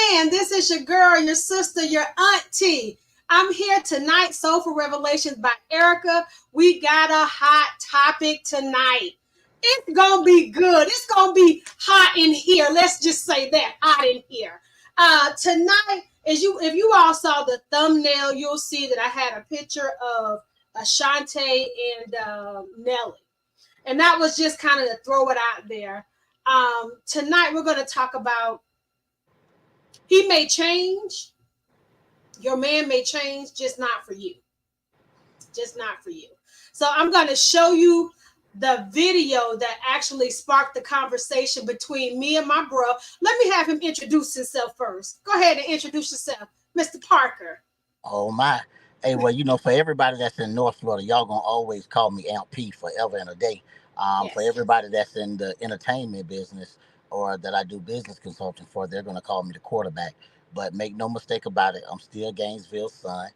again, this is your girl, your sister, your auntie. I'm here tonight, Soulful Revelations by Erica. We got a hot topic tonight. It's gonna be good. It's gonna be hot in here. Let's just say that, hot in here. Tonight, if you all saw the thumbnail, you'll see that I had a picture of Ashante and Nelly, and that was just kind of to throw it out there. Tonight we're going to talk about he may change, your man may change, just not for you. Just not for you. So I'm going to show you the video that actually sparked the conversation between me and my bro. Let me have him introduce himself first. Go ahead and introduce yourself, Mr. Parker. Oh my. Hey, well, for everybody that's in North Florida, y'all gonna always call me Aunt P forever and a day. Yes. For everybody that's in the entertainment business or that I do business consulting for, they're gonna call me the quarterback. But make no mistake about it, I'm still Gainesville's son.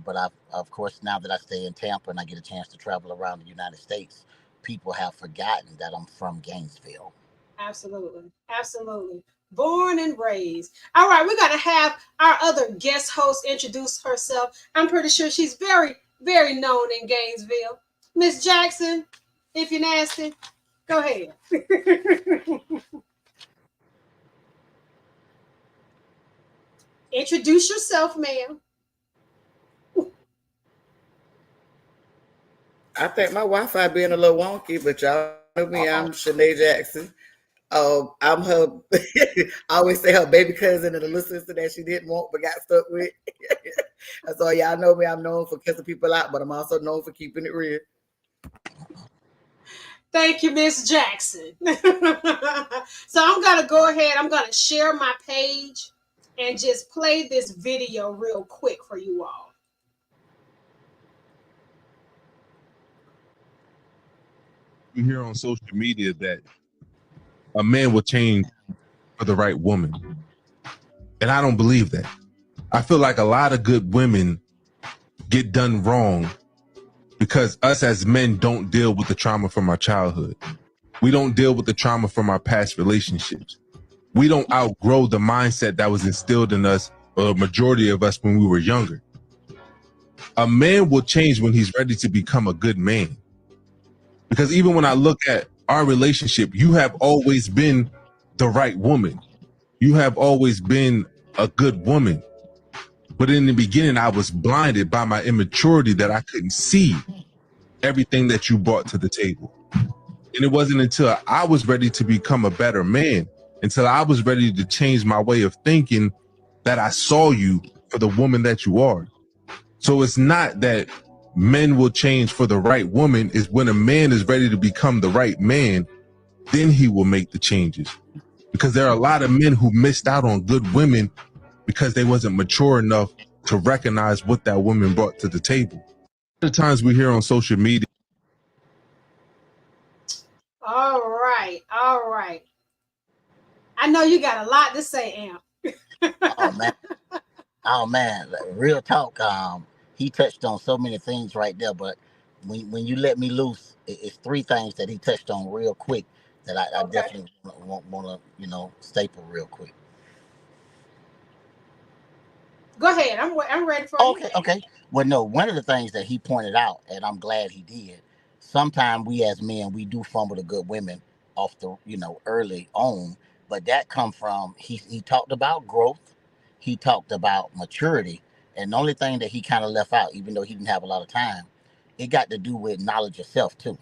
But of course, now that I stay in Tampa and I get a chance to travel around the United States, people have forgotten that I'm from Gainesville. Absolutely. Absolutely. Born and raised. All right, we're going to have our other guest host introduce herself. I'm pretty sure she's very, very known in Gainesville. Miss Jackson, if you're nasty, go ahead. Introduce yourself, ma'am. I think my Wi-Fi being a little wonky, but y'all know me. I'm Shanae Jackson. I'm her. I always say her baby cousin and the little sister that she didn't want but got stuck with. So y'all know me. I'm known for kissing people out, but I'm also known for keeping it real. Thank you, Miss Jackson. So I'm gonna go ahead. I'm gonna share my page and just play this video real quick for you all. You hear on social media that a man will change for the right woman. And I don't believe that. I feel like a lot of good women get done wrong because us as men don't deal with the trauma from our childhood. We don't deal with the trauma from our past relationships. We don't outgrow the mindset that was instilled in us, or the majority of us, when we were younger. A man will change when he's ready to become a good man. Because even when I look at our relationship, you have always been the right woman. You have always been a good woman. But in the beginning, I was blinded by my immaturity that I couldn't see everything that you brought to the table. And it wasn't until I was ready to become a better man, until I was ready to change my way of thinking, that I saw you for the woman that you are. So it's not that men will change for the right woman. Is when a man is ready to become the right man, then he will make the changes. Because there are a lot of men who missed out on good women because they wasn't mature enough to recognize what that woman brought to the table. The times we hear on social media. All right. All right. I know you got a lot to say, Amp. Oh man, real talk. He touched on so many things right there, but when you let me loose, it's three things that he touched on real quick that I definitely want to staple real quick. Go ahead. I'm ready for you. Okay. Well, no, one of the things that he pointed out, and I'm glad he did. Sometimes we as men, we do fumble the good women off the early on, but that come from he talked about growth, he talked about maturity, and the only thing that he kind of left out, even though he didn't have a lot of time, it got to do with knowledge of self too,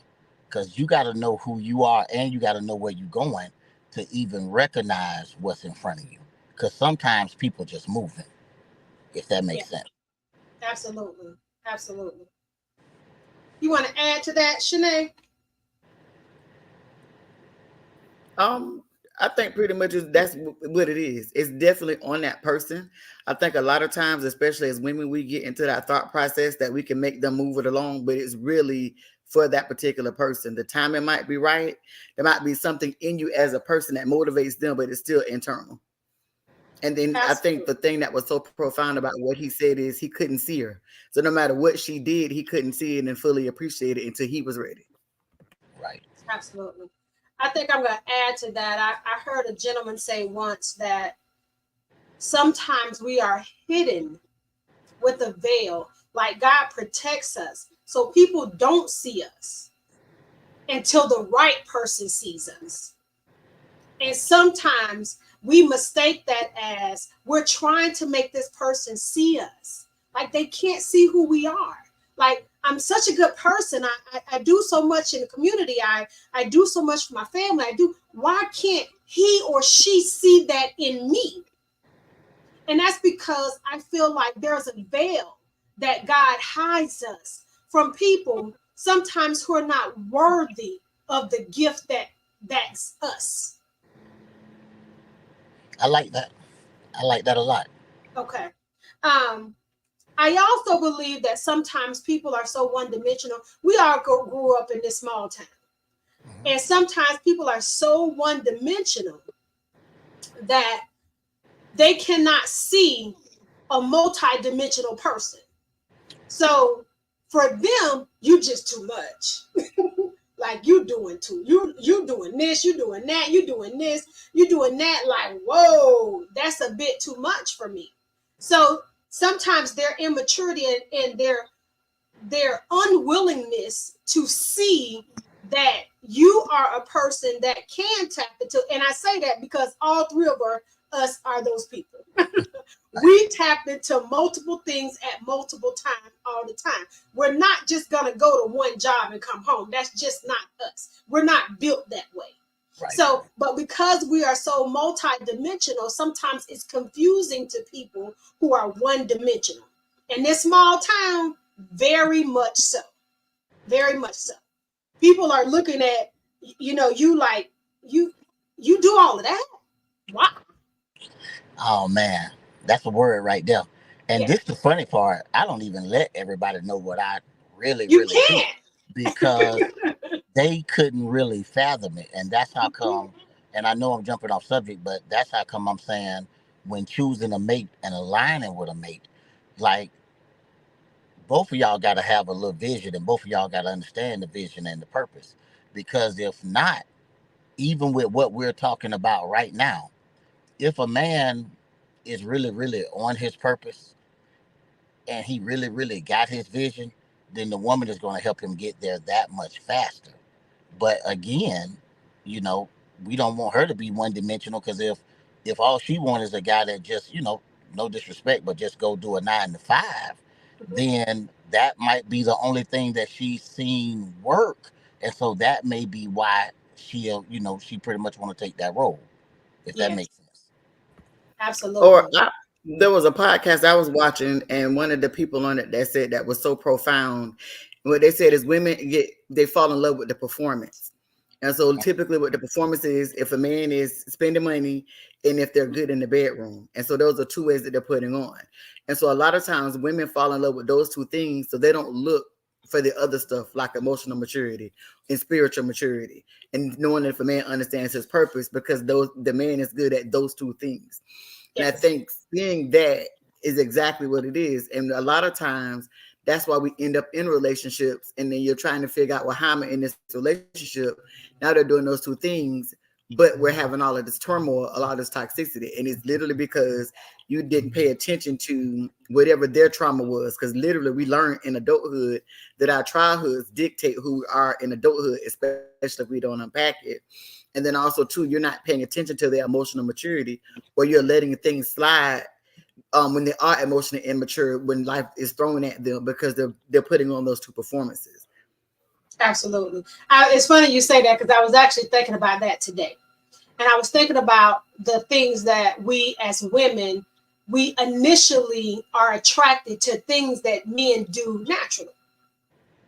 because you got to know who you are and you got to know where you're going to even recognize what's in front of you, because sometimes people just moving. If that makes sense. Absolutely. Absolutely. You want to add to that, Shanae? I think pretty much that's what it is. It's definitely on that person. I think a lot of times, especially as women, we get into that thought process that we can make them move it along, but it's really for that particular person. The timing might be right. There might be something in you as a person that motivates them, but it's still internal. And then I think the thing that was so profound about what he said is he couldn't see her. So no matter what she did, he couldn't see it and fully appreciate it until he was ready. Right. Absolutely. I think I'm going to add to that. I heard a gentleman say once that sometimes we are hidden with a veil, like God protects us so people don't see us until the right person sees us. And sometimes we mistake that as we're trying to make this person see us. Like they can't see who we are. Like I'm such a good person. I do so much in the community. I do so much for my family. Why can't he or she see that in me? And that's because I feel like there's a veil that God hides us from people sometimes who are not worthy of the gift that's us. I like that. I like that a lot. Okay. I also believe that sometimes people are so one-dimensional. We all grew up in this small town. And sometimes people are so one-dimensional that they cannot see a multi-dimensional person. So for them, you just too much. Like you doing you doing this, you doing that, you doing this, you doing that. Like, whoa, that's a bit too much for me. So sometimes their immaturity and their unwillingness to see that you are a person that can tap into, and I say that because all three of us are those people. We tap into multiple things at multiple times all the time. We're not just going to go to one job and come home. That's just not us. We're not built that way. Right. So, but because we are so multi-dimensional, sometimes it's confusing to people who are one-dimensional. In this small town, very much so. Very much so. People are looking at, you like, you do all of that? Wow. Oh man, that's a word right there. And this is the funny part. I don't even let everybody know what I really do because they couldn't really fathom it. And that's how come, and I know I'm jumping off subject, but that's how come I'm saying when choosing a mate and aligning with a mate, like both of y'all got to have a little vision and both of y'all got to understand the vision and the purpose. Because if not, even with what we're talking about right now, if a man is really, really on his purpose and he really, really got his vision, then the woman is going to help him get there that much faster. But again, we don't want her to be one dimensional because if all she wants is a guy that just, no disrespect, but just go do a 9 to 5, then that might be the only thing that she's seen work. And so that may be why she'll, she pretty much want to take that role, if that makes sense. Absolutely. Or there was a podcast I was watching, and one of the people on it that said that was so profound. What they said is women they fall in love with the performance. And so typically what the performance is, if a man is spending money and if they're good in the bedroom. And so those are two ways that they're putting on. And so a lot of times women fall in love with those two things. So they don't look for the other stuff like emotional maturity and spiritual maturity and knowing if a man understands his purpose because the man is good at those two things. And I think seeing that is exactly what it is. And a lot of times that's why we end up in relationships. And then you're trying to figure out, well, how am I in this relationship? Now they're doing those two things, but we're having all of this turmoil, a lot of this toxicity. And it's literally because you didn't pay attention to whatever their trauma was. Because literally we learn in adulthood that our childhoods dictate who we are in adulthood, especially if we don't unpack it. And then also, too, you're not paying attention to their emotional maturity, or you're letting things slide when they are emotionally immature, when life is thrown at them because they're putting on those two performances. Absolutely. It's funny you say that because I was actually thinking about that today. And I was thinking about the things that we as women, we initially are attracted to things that men do naturally.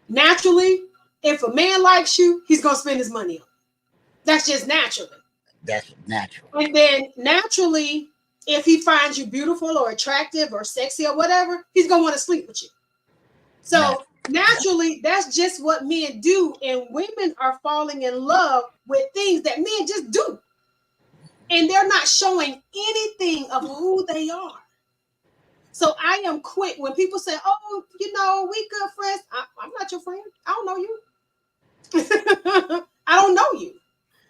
Naturally, if a man likes you, he's going to spend his money on you. That's just naturally. That's natural. And then naturally, if he finds you beautiful or attractive or sexy or whatever, he's going to want to sleep with you. So naturally, that's just what men do. And women are falling in love with things that men just do. And they're not showing anything of who they are. So I am quick when people say, oh, we good friends. I'm not your friend. I don't know you. I don't know you.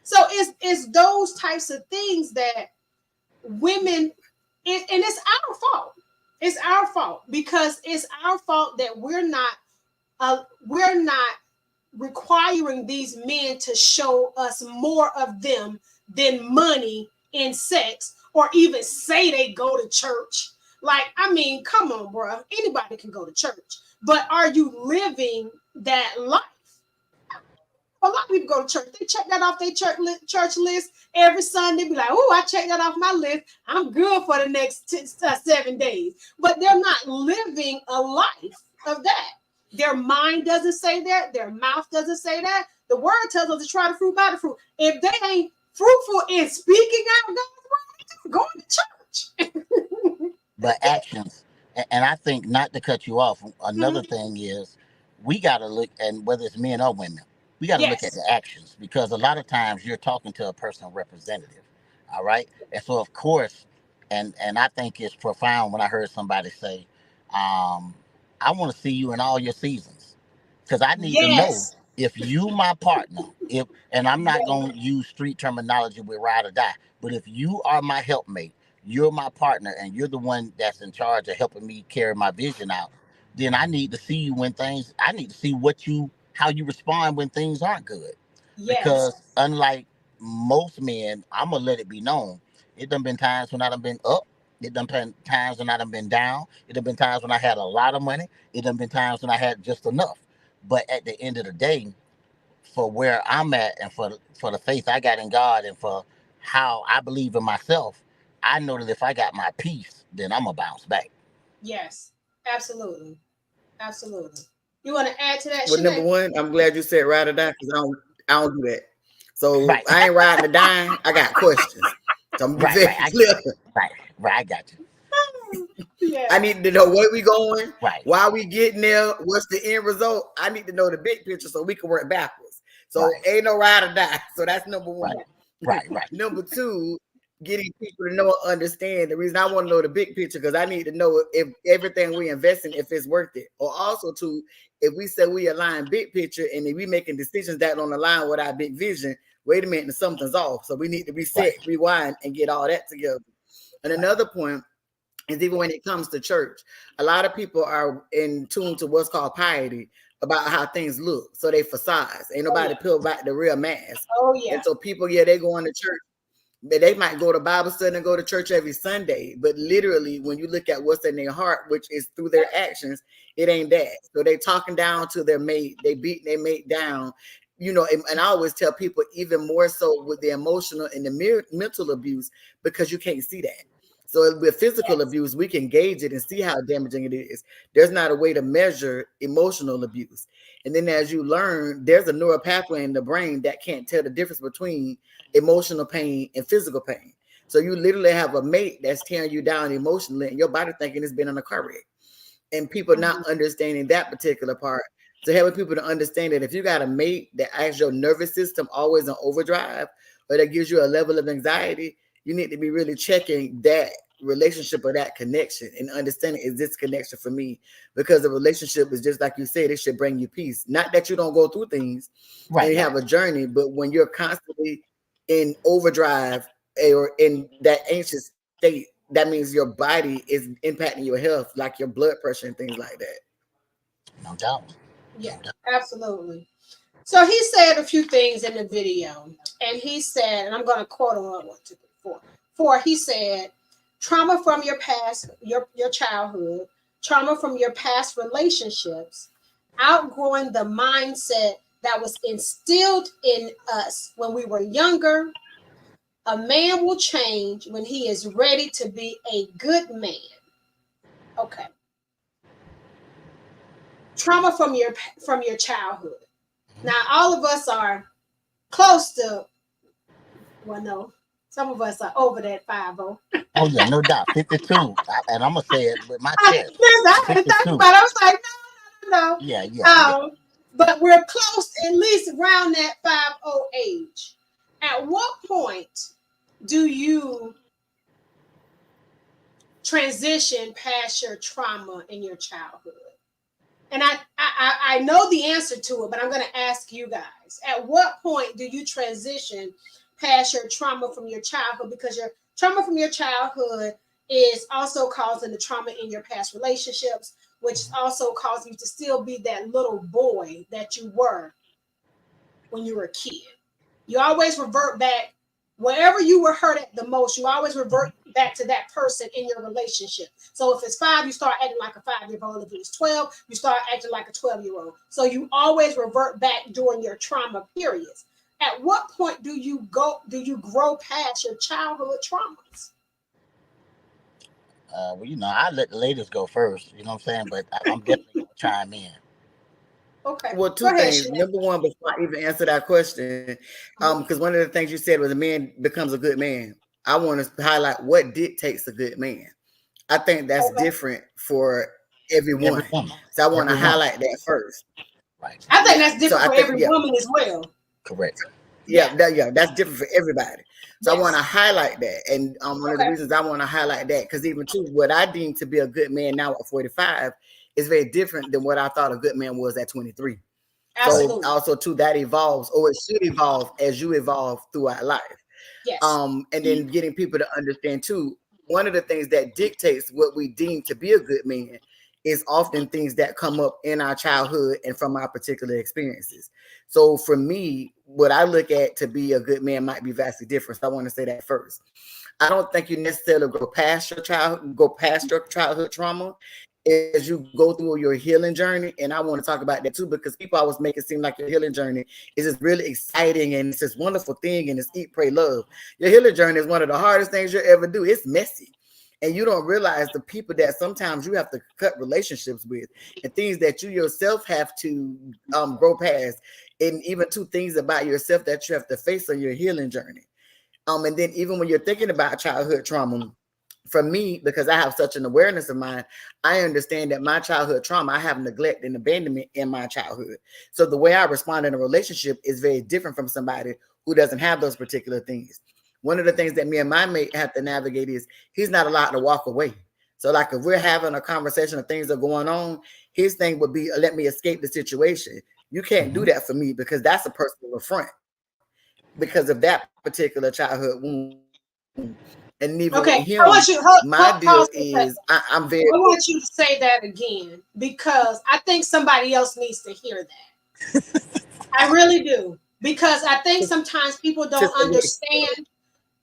So it's those types of things that women and it's our fault. It's our fault because it's our fault that we're not requiring these men to show us more of them than money and sex, or even say they go to church. Like, I mean, come on, bro. Anybody can go to church, but are you living that life? A lot of people go to church. They check that off their church list every Sunday. Be like, oh, I checked that off my list. I'm good for the next 7 days. But they're not living a life of that. Their mind doesn't say that. Their mouth doesn't say that. The word tells us to try the fruit by the fruit. If they ain't fruitful in speaking out God's word, they're going to church. But actions, and I think, not to cut you off, another thing is we got to look, and whether it's men or women, we got to look at Yes. the actions, because a lot of times you're talking to a personal representative. All right. And so, of course, and I think it's profound when I heard somebody say, I want to see you in all your seasons, because I need to know Yes. if you my partner, if, and I'm not Yes. going to use street terminology with ride or die, but if you are my helpmate, you're my partner, and you're the one that's in charge of helping me carry my vision out, then I need to see you when things, I need to see how you respond when things aren't good. Yes. Because unlike most men, I'm gonna let it be known. It done been times when I done been up. It done been times when I done been down. It done been times when I had a lot of money. It done been times when I had just enough. But at the end of the day, for where I'm at, and for the faith I got in God, and for how I believe in myself, I know that if I got my peace, then I'm gonna bounce back. Yes. Absolutely. Absolutely. You want to add to that, Well, number Shanae? one, I'm glad you said ride or die because I don't do that. So Right, I ain't riding or dying. I got questions. So I'm gonna be right, very right. clear. Right, right. I got you. I Yeah. need to know where we going, Right, why we getting there, what's the end result. I need to know the big picture so we can work backwards. So right, ain't no ride or die. So that's number one. right, right, right. Number two, getting people to know and understand. The reason I want to know the big picture because I need to know if everything we invest in, if it's worth it. Or also too, if we say we align big picture and if we making decisions that don't align with our big vision, wait a minute, something's off. So we need to reset, Right, rewind, and get all that together. And right, another point is even when it comes to church, a lot of people are in tune to what's called piety about how things look. So they facades. Ain't Oh nobody yeah. peel back the real mask. Oh And yeah. so people, yeah, they going to church. They might go to Bible study and go to church every Sunday, but literally, when you look at what's in their heart, which is through their actions, it ain't that. So they talking down to their mate, they beating their mate down, and I always tell people, even more so with the emotional and the mental abuse, because you can't see that. So with physical Yes. abuse, we can gauge it and see how damaging it is. There's not a way to measure emotional abuse. And then as you learn, there's a neural pathway in the brain that can't tell the difference between emotional pain and physical pain. So you literally have a mate that's tearing you down emotionally, and your body thinking it's been in a car wreck. And people not understanding that particular part. So helping people to understand that if you got a mate that has your nervous system always on overdrive, or that gives you a level of anxiety, you need to be really checking that relationship or that connection and understanding, is this connection for me? Because the relationship is just like you said, it should bring you peace. Not that you don't go through things and right, you right. have a journey, but when you're constantly in overdrive or in that anxious state, that means your body is impacting your health, like your blood pressure and things like that. No doubt. Yeah. No doubt. Absolutely. So he said a few things in the video, and he said, and I'm going to quote him on 1, 2, 3, 4. 4, he said, trauma from your past, your childhood, trauma from your past relationships, outgrowing the mindset that was instilled in us when we were younger. A man will change when he is ready to be a good man. Okay. Trauma from your childhood. Now, all of us are close to, well, no, some of us are over that 50. Oh yeah, no doubt. 52, and I'm gonna say it with my chest. I had to think 52. about it. I was like, no. Yeah, yeah, yeah. But we're close, at least around that 50 age. At what point do you transition past your trauma in your childhood? And I know the answer to it, but I'm going to ask you guys. At what point do you transition past your trauma from your childhood? Because your trauma from your childhood is also causing the trauma in your past relationships, which is also causing you to still be that little boy that you were when you were a kid. You always revert back wherever you were hurt at the most. You always revert back to that person in your relationship. So if it's 5, you start acting like a 5-year-old. If it's 12, you start acting like a 12-year-old. So you always revert back during your trauma periods. At what point do you grow past your childhood traumas? Well, I let the ladies go first. You know what I'm saying? But I'm definitely gonna chime in. Okay. Well, two things. Number one, before I even answer that question, because one of the things you said was a man becomes a good man. I want to highlight what dictates a good man. I think that's different for everyone. So I want to highlight that first. Right. I think that's different for every woman as well. Correct. That's different for everybody. So I want to highlight that. And one of the reasons I want to highlight that, because even too, what I deem to be a good man now at 45 is very different than what I thought a good man was at 23. Absolutely. So also too, that evolves, or it should evolve as you evolve throughout life. Yes. And then getting people to understand too, one of the things that dictates what we deem to be a good man is often things that come up in our childhood and from our particular experiences. So for me, what I look at to be a good man might be vastly different. So I want to say that first. I don't think you necessarily go past your childhood trauma as you go through your healing journey. And I want to talk about that too, because people always make it seem like your healing journey is this really exciting and it's this wonderful thing and it's eat, pray, love. Your healing journey is one of the hardest things you'll ever do. It's messy. And you don't realize the people that sometimes you have to cut relationships with and things that you yourself have to grow past, and even two things about yourself that you have to face on your healing journey. And then even when you're thinking about childhood trauma, for me, because I have such an awareness of mine, I understand that my childhood trauma, I have neglect and abandonment in my childhood. So the way I respond in a relationship is very different from somebody who doesn't have those particular things. One of the things that me and my mate have to navigate is he's not allowed to walk away. So like if we're having a conversation of things are going on, his thing would be, let me escape the situation. You can't do that for me because that's a personal affront because of that particular childhood wound. And even him, my deal is I'm very. I want you to say that again because I think somebody else needs to hear that. I really do, because I think sometimes people don't understand.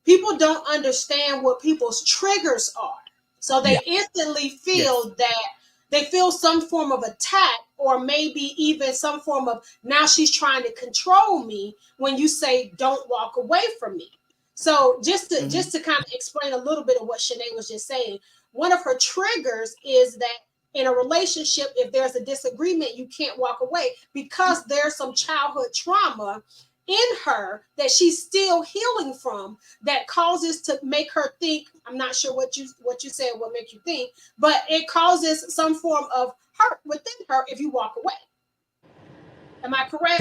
People don't understand what people's triggers are, so they instantly feel that they feel some form of attack, or maybe even some form of now she's trying to control me. When you say don't walk away from me. So just to kind of explain a little bit of what Shanae was just saying, one of her triggers is that in a relationship, if there's a disagreement, you can't walk away because there's some childhood trauma in her that she's still healing from that causes to make her think. I'm not sure what you said, what makes you think, but it causes some form of hurt within her if you walk away. Am I correct?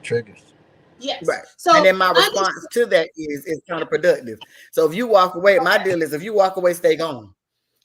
Triggers. Yes. Right. So and then my response to that is counterproductive. So if you walk away, my deal is if you walk away, stay gone.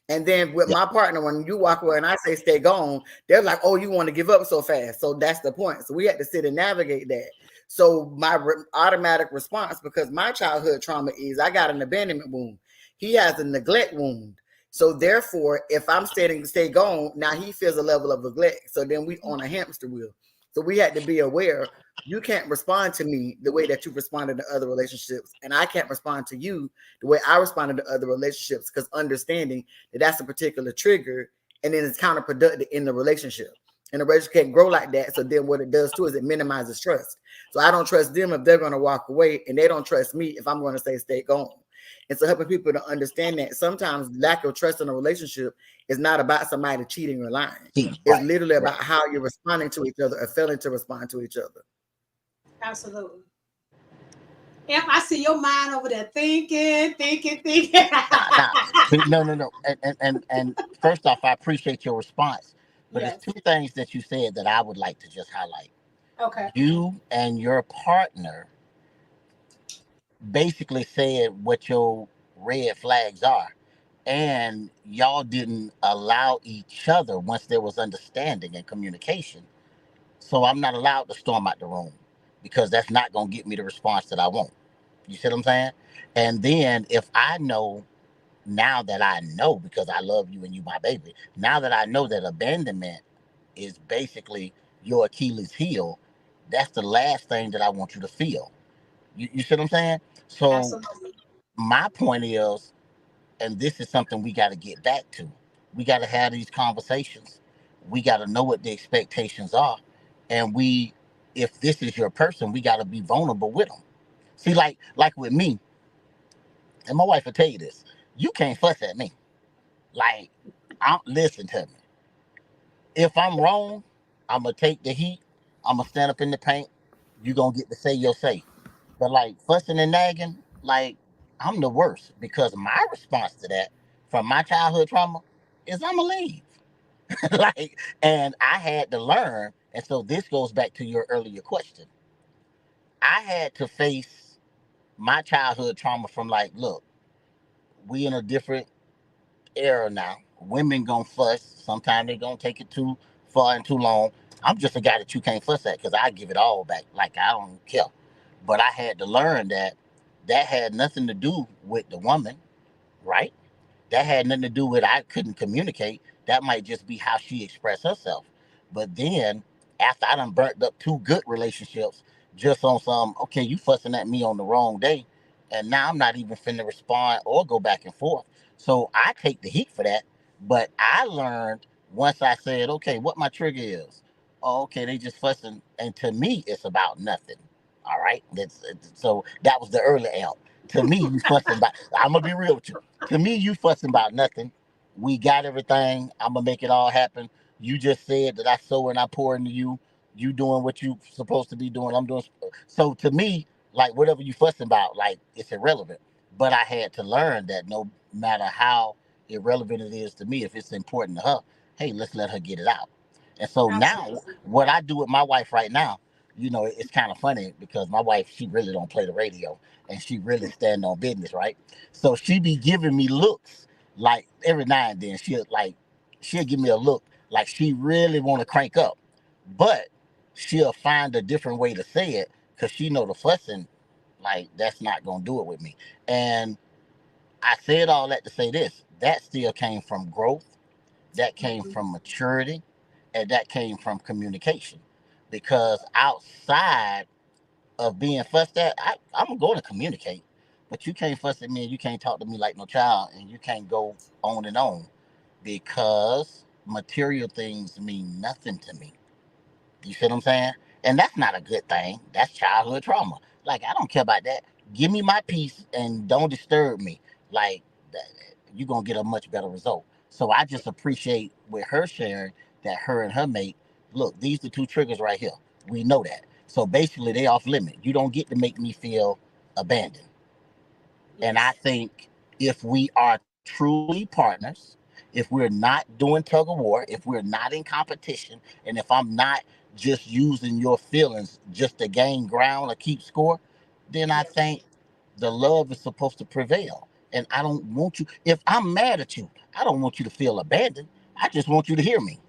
And then with my partner, when you walk away and I say stay gone, they're like, oh, you want to give up so fast. So that's the point. So we had to sit and navigate that. So my automatic response, because my childhood trauma is I got an abandonment wound. He has a neglect wound. So therefore, if I'm stay gone, now he feels a level of neglect. So then we on a hamster wheel. So we had to be aware you can't respond to me the way that you responded to other relationships. And I can't respond to you the way I responded to other relationships, because understanding that that's a particular trigger and then it's counterproductive in the relationship. And the relationship can't grow like that. So then what it does too is it minimizes trust. So I don't trust them if they're going to walk away, and they don't trust me if I'm going to say stay gone. And so helping people to understand that sometimes lack of trust in a relationship is not about somebody cheating or lying. It's literally about how you're responding to each other or failing to respond to each other. Absolutely. Yep, I see your mind over there thinking. No. And first off, I appreciate your response. But there's two things that you said that I would like to just highlight. Okay. You and your partner basically said what your red flags are. And y'all didn't allow each other once there was understanding and communication. So I'm not allowed to storm out the room because that's not going to get me the response that I want. You see what I'm saying? And then if I know now that I know, because I love you and you my baby, now that I know that abandonment is basically your Achilles heel, that's the last thing that I want you to feel. You see what I'm saying? So Absolutely. my point is, and this is something we got to get back to. We got to have these conversations. We got to know what the expectations are, and if this is your person, we got to be vulnerable with them. See, like with me, and my wife will tell you this: you can't fuss at me. Like, listen to me. If I'm wrong, I'm gonna take the heat. I'm gonna stand up in the paint. You gonna get to say your say. But like fussing and nagging, like I'm the worst because my response to that from my childhood trauma is I'm gonna leave. Like, and I had to learn. And so this goes back to your earlier question. I had to face my childhood trauma from like, look, we in a different era now. Women gonna fuss. Sometimes they gonna take it too far and too long. I'm just a guy that you can't fuss at because I give it all back. Like I don't care. But I had to learn that that had nothing to do with the woman, right? That had nothing to do with I couldn't communicate. That might just be how she expressed herself. But then after I done burnt up two good relationships just on some, okay, you fussing at me on the wrong day. And now I'm not even finna respond or go back and forth. So I take the heat for that. But I learned once I said, okay, what my trigger is. Oh, okay, they just fussing. And to me, it's about nothing. All right. So that was the early L. To me, you fussing about, I'm going to be real with you. To me, you fussing about nothing. We got everything. I'm gonna make it all happen. You just said that I sow and I pour into you. You doing what you supposed to be doing. I'm doing so. To me, like whatever you fussing about, like it's irrelevant. But I had to learn that no matter how irrelevant it is to me, if it's important to her, hey, let's let her get it out. And so now, Absolutely. what I do with my wife right now, it's kind of funny because my wife, she really don't play the radio and she really stand on business, right? So she be giving me looks like every now and then she'll give me a look like she really want to crank up, but she'll find a different way to say it because she know the fussing like that's not gonna do it with me. And I said all that to say this: that still came from growth, that came Mhm. from maturity, and that came from communication. Because outside of being fussed at, I'm going to communicate. But you can't fuss at me and you can't talk to me like no child and you can't go on and on because material things mean nothing to me. You see what I'm saying? And that's not a good thing. That's childhood trauma. Like, I don't care about that. Give me my peace and don't disturb me. Like, you're going to get a much better result. So I just appreciate with her sharing that her and her mate, look, these are the two triggers right here. We know that. So basically, they off limit. You don't get to make me feel abandoned. And I Yes. think if we are truly partners, if we're not doing tug of war, if we're not in competition, and if I'm not just using your feelings just to gain ground or keep score, then I Yes. think the love is supposed to prevail. And I don't want you, if I'm mad at you, I don't want you to feel abandoned. I just want you to hear me.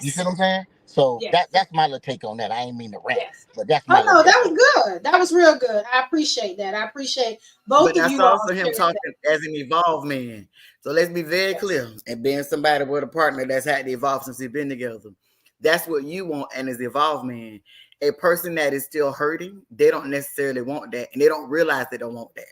You see Yes. what I'm saying? So Yes. that's my little take on that. I ain't mean to rant, Yes. but that's Oh my little no, take that on was good. That was real good. I appreciate that. I appreciate both But of that's you all also him sharing talking that. as an evolved man. So let's be very Yes. clear. And being somebody with a partner that's had to evolve since we've been together, that's what you want. And as evolved man, a person that is still hurting, they don't necessarily want that, and they don't realize they don't want that.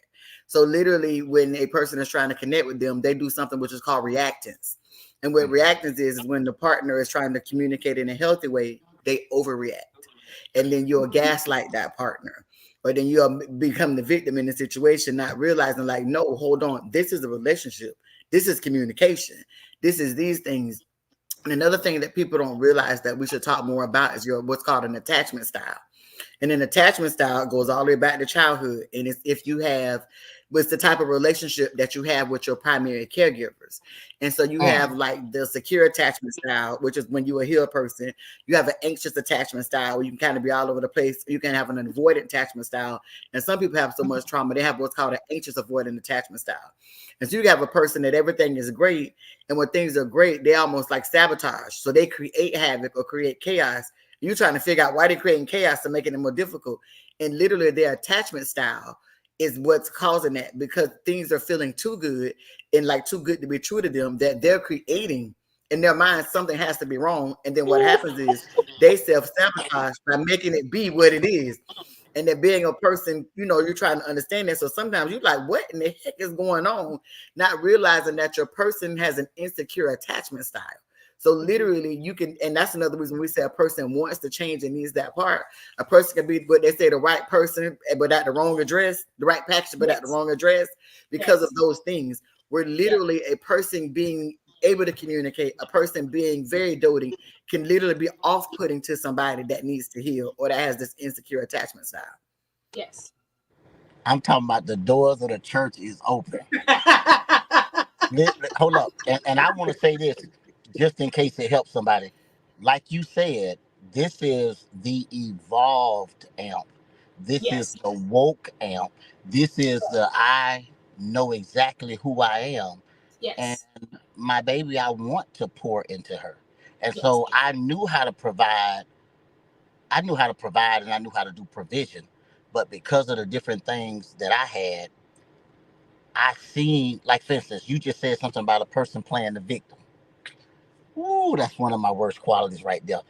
So literally, when a person is trying to connect with them, they do something which is called reactance. And what reactance is when the partner is trying to communicate in a healthy way, they overreact, and then you'll Mhm. gaslight that partner, but then you'll become the victim in the situation, not realizing like, no, hold on, this is a relationship, this is communication, this is these things. And another thing that people don't realize that we should talk more about is your what's called an attachment style. And an attachment style goes all the way back to childhood. And it's if you have, it's the type of relationship that you have with your primary caregivers. And so you that. have like the secure attachment style, which is when you're a healed person. You have an anxious attachment style where you can kind of be all over the place. You can have an avoidant attachment style. And some people have so much trauma, they have what's called an anxious avoidant attachment style. And so you have a person that everything is great. And when things are great, they almost like sabotage. So they create havoc or create chaos. You're trying to figure out why they're creating chaos to making it more difficult. And literally their attachment style is what's causing that, because things are feeling too good and like too good to be true to them, that they're creating in their mind something has to be wrong. And then what happens is they self-sabotage by making it be what it is. And then being a person, you're trying to understand that. So sometimes you're like, what in the heck is going on? Not realizing that your person has an insecure attachment style. So literally you can, and that's another reason we say a person wants to change and needs that part. A person can be what they say, the right person, but at the wrong address, the right package, but at the wrong address, because of those things. We're literally a person being able to communicate, a person being very doting can literally be off-putting to somebody that needs to heal or that has this insecure attachment style. Yes. I'm talking about the doors of the church is open. Hold up. And I want to say this just in case it helps somebody. Like you said, this is the evolved amp. This is the woke amp. This is the I know exactly who I am. And Yes. my baby, I want to pour into her. And so I knew how to provide. I knew how to provide and I knew how to do provision. But because of the different things that I had, I seen, like for instance, you just said something about a person playing the victim. Ooh, that's one of my worst qualities right there.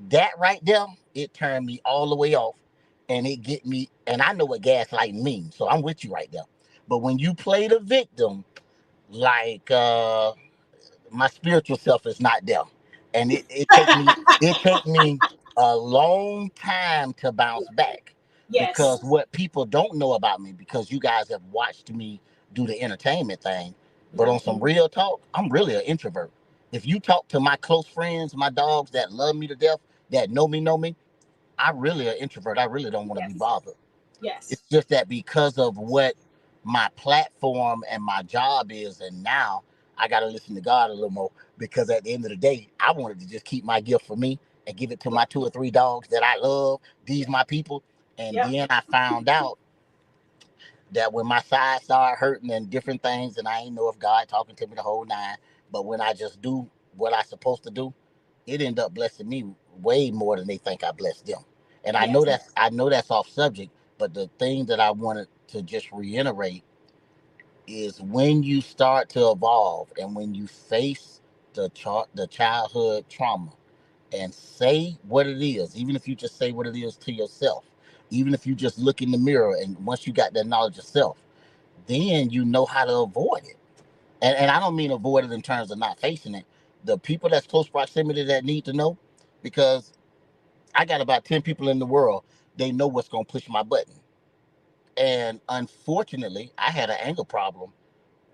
That right there, it turned me all the way off, and it get me. And I know what gaslighting means, so I'm with you right there. But when you play the victim, like my spiritual self is not there, and it take me a long time to bounce back, Yes. because what people don't know about me, because you guys have watched me do the entertainment thing, but on some real talk, I'm really an introvert. If you talk to my close friends, my dogs that love me to death, that know me, I really an introvert. I really don't want to be bothered. Yes. It's just that because of what my platform and my job is, and now I got to listen to God a little more, because at the end of the day, I wanted to just keep my gift for me and give it to my 2 or 3 dogs that I love. These my people. And then I found out that when my side started hurting and different things, and I ain't know if God talking to me the whole nine, but when I just do what I supposed to do, it ended up blessing me way more than they think I blessed them. And I know that's off subject, but the thing that I wanted to just reiterate is when you start to evolve and when you face the childhood trauma and say what it is, even if you just say what it is to yourself, even if you just look in the mirror, and once you got that knowledge of self, then you know how to avoid it. And I don't mean avoid it in terms of not facing it. The people that's close proximity that need to know, because I got about 10 people in the world, they know what's going to push my button. And unfortunately, I had an anger problem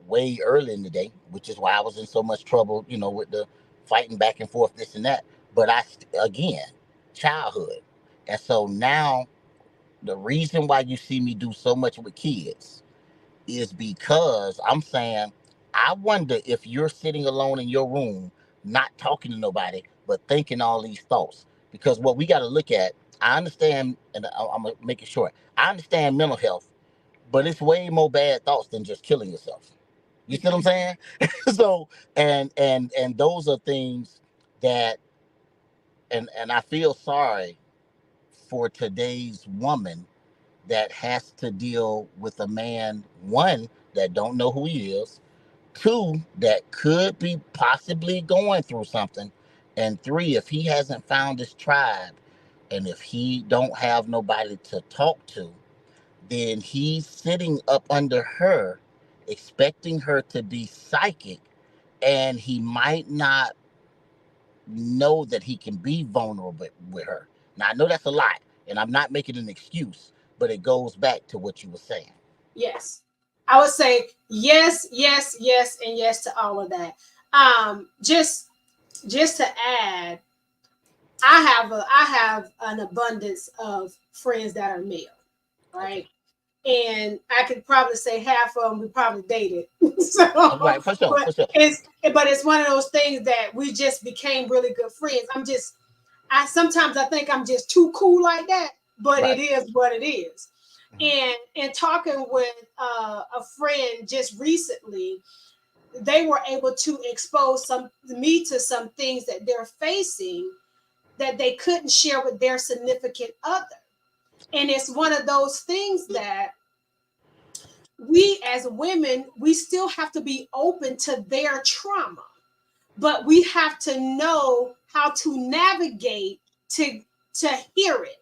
way early in the day, which is why I was in so much trouble, with the fighting back and forth, this and that. But again, childhood. And so now the reason why you see me do so much with kids is because I'm saying, I wonder if you're sitting alone in your room, not talking to nobody, but thinking all these thoughts. Because what we got to look at, I understand, and I'm going to make it short. I understand mental health, but it's way more bad thoughts than just killing yourself. You see what I'm saying? So, and those are things that, and I feel sorry for today's woman that has to deal with a man, one, that don't know who he is, two, that could be possibly going through something, and three, if he hasn't found his tribe and if he don't have nobody to talk to, then he's sitting up under her, expecting her to be psychic, and he might not know that he can be vulnerable with her. Now, I know that's a lot, and I'm not making an excuse, but it goes back to what you were saying. Yes. I would say yes, yes, yes, and yes to all of that. Just to add, I have an abundance of friends that are male, right? Okay. And I could probably say half of them we probably dated. So, Right, for sure, but for sure. it's one of those things that we just became really good friends. I sometimes I think I'm just too cool like that, but it Right. is what it is. Mhm. And talking with a friend just recently, they were able to expose me to some things that they're facing that they couldn't share with their significant other. And it's one of those things that we as women, we still have to be open to their trauma, but we have to know how to navigate to hear it.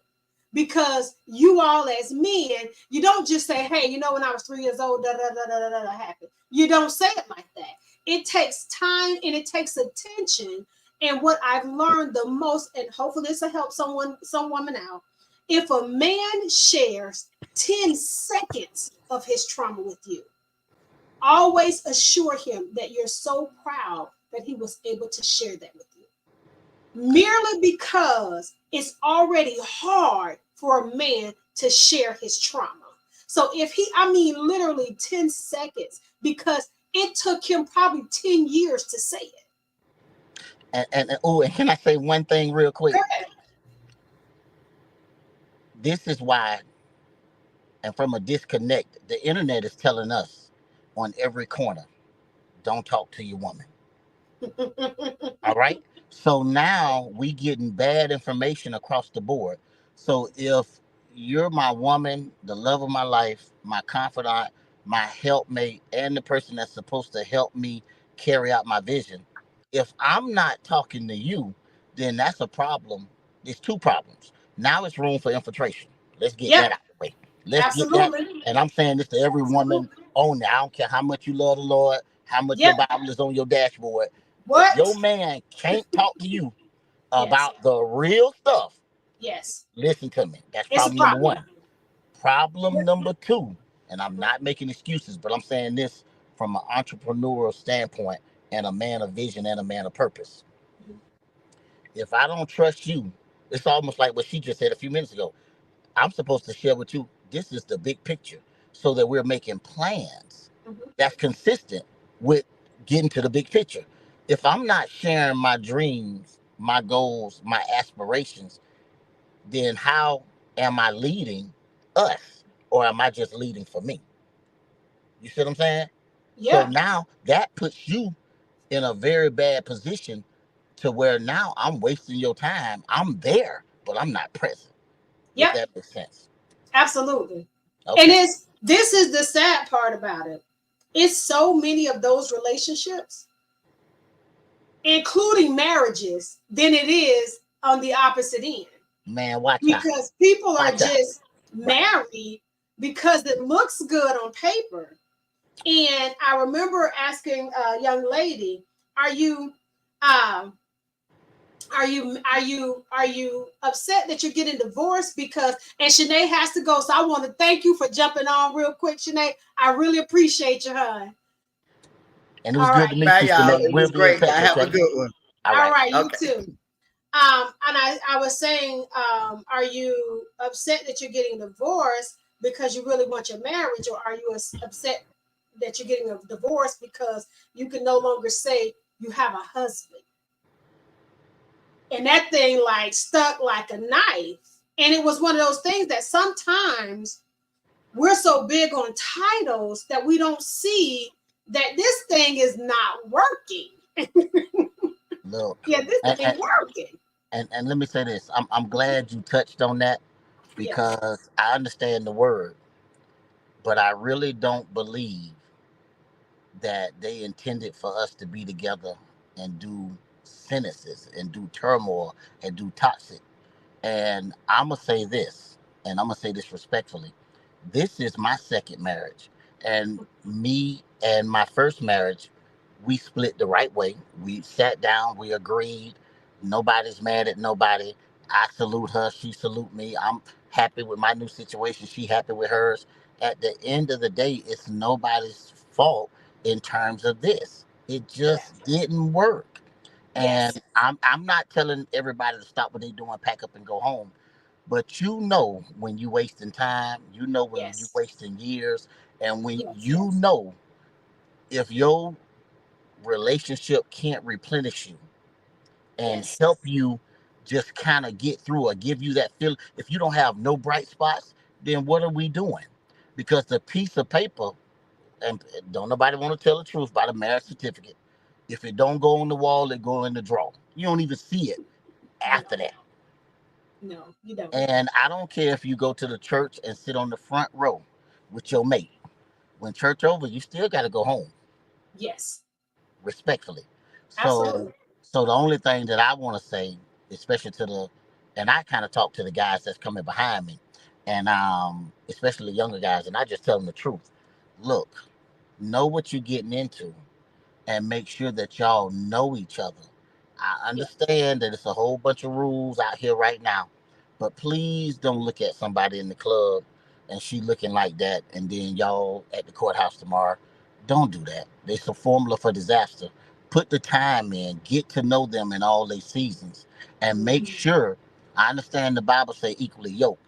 Because you all as men, you don't just say, hey, you know, when I was 3 years old, da da da da da da happened. You don't say it like that. It takes time and it takes attention. And what I've learned the most, and hopefully this will help some woman out. If a man shares 10 seconds of his trauma with you, always assure him that you're so proud that he was able to share that with you. Merely because it's already hard for a man to share his trauma. So if he, I mean, literally 10 seconds, because it took him probably 10 years to say it. And can I say one thing real quick? Correct. This is why, and from a disconnect, the internet is telling us on every corner, don't talk to your woman. All right. So now we getting bad information across the board. So if you're my woman, the love of my life, my confidant, my helpmate, and the person that's supposed to help me carry out my vision, if I'm not talking to you, then that's a problem. There's two problems. Now it's room for infiltration. Let's get Yep, that out of the way. Let's get that. absolutely. And I'm saying this to every woman Absolutely. on there. I don't care how much you love the Lord, how much your Yep. Bible is on your dashboard. If What? your man can't talk to you Yes. about the real stuff, Yes. listen to me. That's It's a problem number problem. one. Problem Yep. number two, and I'm not making excuses, but I'm saying this from an entrepreneurial standpoint and a man of vision and a man of purpose. If I don't trust you, it's almost like what she just said a few minutes ago. I'm supposed to share with you, this is the big picture, so that we're making plans Mhm. that's consistent with getting to the big picture. If I'm not sharing my dreams, my goals, my aspirations, then how am I leading us? Or am I just leading for me? You see what I'm saying? So Yep. now that puts you in a very bad position to where now I'm wasting your time. I'm there, but I'm not present, if Yep. that makes sense. Absolutely. And Okay. it's this is the sad part about it. It's so many of those relationships, including marriages, than it is on the opposite end. Man, watch out. Because people are Watch out. just Right. married because it looks good on paper. And I remember asking a young lady, "Are you, um, are you upset that you're getting divorced?" Because and Shanae has to go, so I want to thank you for jumping on real quick, Shanae. I really appreciate you, hon. And it was All good right, to you meet Bye, you, too. y'all. Shanae. It We'll was be in great. touch, Y'all have a okay? good one. All All right. right, you Okay. too. And I was saying, are you upset that you're getting divorced because you really want your marriage, or are you upset that you're getting a divorce because you can no longer say you have a husband? And that thing like stuck like a knife. And it was one of those things that sometimes we're so big on titles that we don't see that this thing is not working. Look. Yeah, this And, ain't working. and let me say this. I'm glad you touched on that Yes. because I understand the word, but I really don't believe that they intended for us to be together and do sentences and do turmoil and do toxic. And I'm gonna say this, and I'm gonna say this respectfully. This is my second marriage, and me and my first marriage, we split the right way. We sat down, we agreed. Nobody's mad at nobody. I salute her, she salute me. I'm happy with my new situation. She happy with hers. At the end of the day, it's nobody's fault in terms of this. It Yes. just didn't work. Yes. And I'm not telling everybody to stop what they're doing, pack up and go home. But you know when you wasting time, you know when you Yes. wasting years, and when Yes. you know if your relationship can't replenish you and Yes. help you just kind of get through or give you that feeling. If you don't have no bright spots, then what are we doing? Because the piece of paper, and don't nobody want to tell the truth about a marriage certificate. If it don't go on the wall, it go in the drawer. You don't even see it No. after that. No, you don't. And I don't care if you go to the church and sit on the front row with your mate. When church over, you still got to go home, Yes, respectfully. So, absolutely. so the only thing that I want to say, especially to the, and I kind of talk to the guys that's coming behind me, and especially the younger guys, and I just tell them the truth. Look, know what you're getting into, and make sure that y'all know each other. I Yeah. understand that it's a whole bunch of rules out here right now, but please don't look at somebody in the club and she looking like that, and then y'all at the courthouse tomorrow. Don't do that. It's a formula for disaster. Put the time in, get to know them in all their seasons, and make Mhm. sure. I understand the Bible say equally yoked,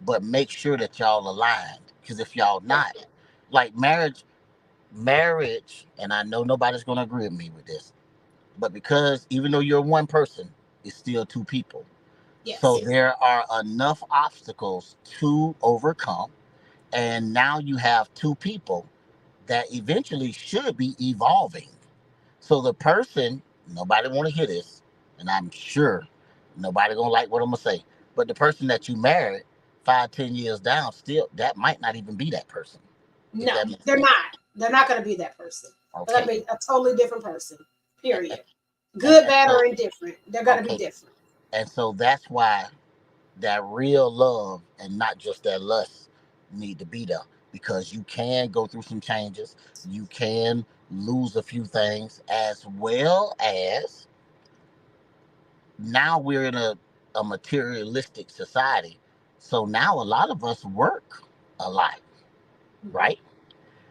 but make sure that y'all aligned. Because if y'all Yeah. not, like marriage, and I know nobody's going to agree with me with this, but because even though you're one person, it's still two people. So Yes. there are enough obstacles to overcome. And now you have two people that eventually should be evolving. So the person, nobody want to hear this, and I'm sure nobody gonna like what I'm gonna say, but the person that you married 5, 10 years down, still that might not even be that person. If No, that makes they're sense. not. They're not going to be that person. They're going Okay. to be a totally different person. Period. And, Good, and bad, so or indifferent. They're going to be okay. different. And so that's why that real love and not just that lust need to be there, because you can go through some changes, you can lose a few things, as well as now we're in a materialistic society. So now a lot of us work a lot, Mhm. right?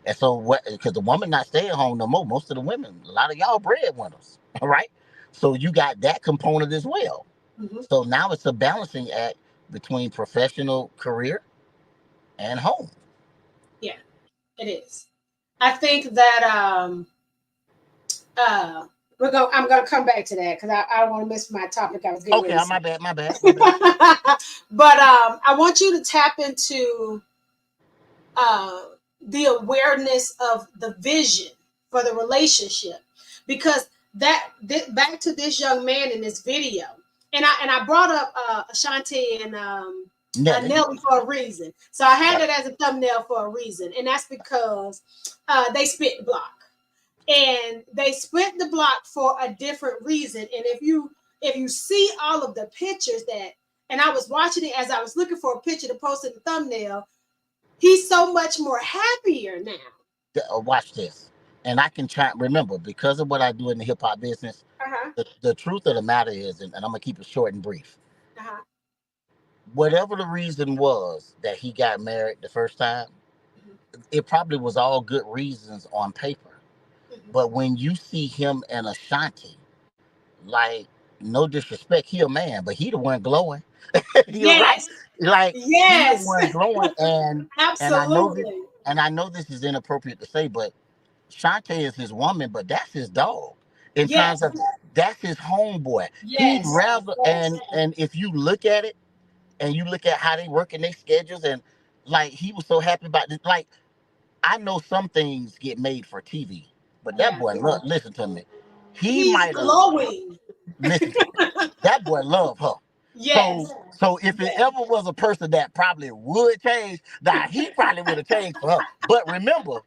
And so what, because the woman not staying home no more, most of the women, a lot of y'all breadwinners, right? So you got that component as well. Mhm. So now it's a balancing act between professional career and home. Yeah, it is. I think that uh I'm gonna come back to that because I don't want to miss my topic I was getting Okay, ready to my say. bad, my bad, my bad. But I want you to tap into uh the awareness of the vision for the relationship, because back to this young man in this video, and I brought up Ashanti and Nelly. Nelly for a reason. So I had it as a thumbnail for a reason, and that's because they spit the block, and they split the block for a different reason. And if you see all of the pictures that, and I was watching it as I was looking for a picture to post in the thumbnail, he's so much more happier now. Watch this. And I can try remember, because of what I do in the hip hop business, Uh-huh. the truth of the matter is, and I'm gonna keep it short and brief. Uh-huh. Whatever the reason was that he got married the first time, Mhm. it probably was all good reasons on paper. Mhm. But when you see him and Ashanti, like, no disrespect, he a man, but he the one glowing. You're right. Yes. Like he the Yes. one glowing, and I know this, Absolutely. and I know this is inappropriate to say, but Shantae is his woman, but that's his dog. In terms Yes. of that's his homeboy. He'd Yes. rather, and if you look at it and you look at how they work in their schedules, and like he was so happy about this. Like, I know some things get made for TV, but that Yeah. boy look, listen to me. He He's might have glowing. listen to me. That boy love her. Yes. So if it ever was a person that probably would change, that he probably would have changed for her. But remember,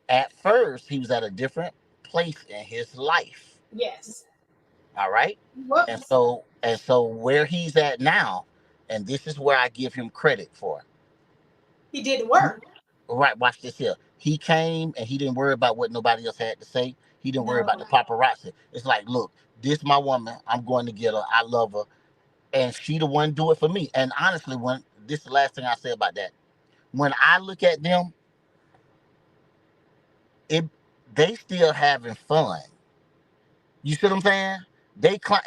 at first he was at a different place in his life. Yes. All right. What? And so where he's at now, and this is where I give him credit for. He did the work. Right, watch this here. He came and he didn't worry about what nobody else had to say. He didn't worry about No. the paparazzi. It's like, look, this my woman. I'm going to get her. I love her, and she the one do it for me. And honestly, when this is the last thing I say about that, when I look at them, it they still having fun. You see what I'm saying?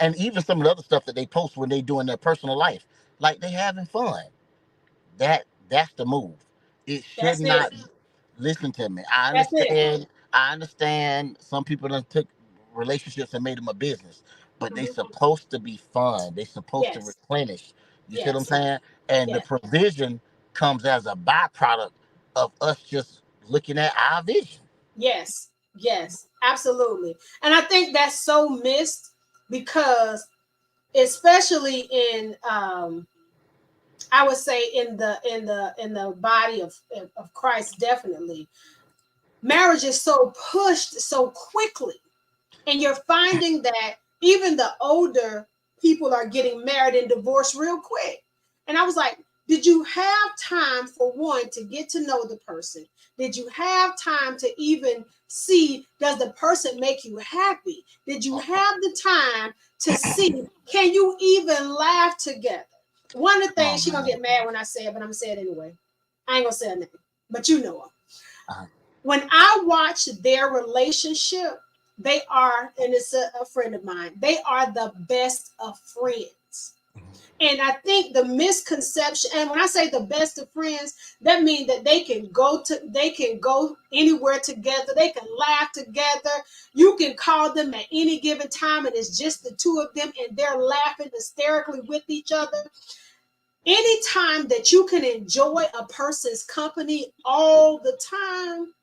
And even some of the other stuff that they post when they doing their personal life, like they having fun. That's the move. It should That's it. not. Listen to me. I That's it. understand. I understand. Some people done took relationships and made them a business, but they Mhm. supposed to be fun. They supposed to Yes. replenish. You see what I'm Yes. saying? And the Yes. provision comes as a byproduct of us just looking at our vision. Yes. Yes. Absolutely. And I think that's so missed because, especially in I would say in the body of Christ, definitely. Marriage is so pushed so quickly, and you're finding that even the older people are getting married and divorced real quick. And I was like, did you have time for one to get to know the person? Did you have time to even see, does the person make you happy? Did you have the time to see, can you even laugh together? One of the Oh things, she gonna man. get mad when I say it, but I'm gonna say it anyway. I ain't gonna say her name, but you know her. Uh, When I watch their relationship, they are, and it's a friend of mine, they are the best of friends. And I think the misconception, and when I say the best of friends, that means that they can go anywhere together, they can laugh together. You can call them at any given time, and it's just the two of them, and they're laughing hysterically with each other. Anytime that you can enjoy a person's company all the time,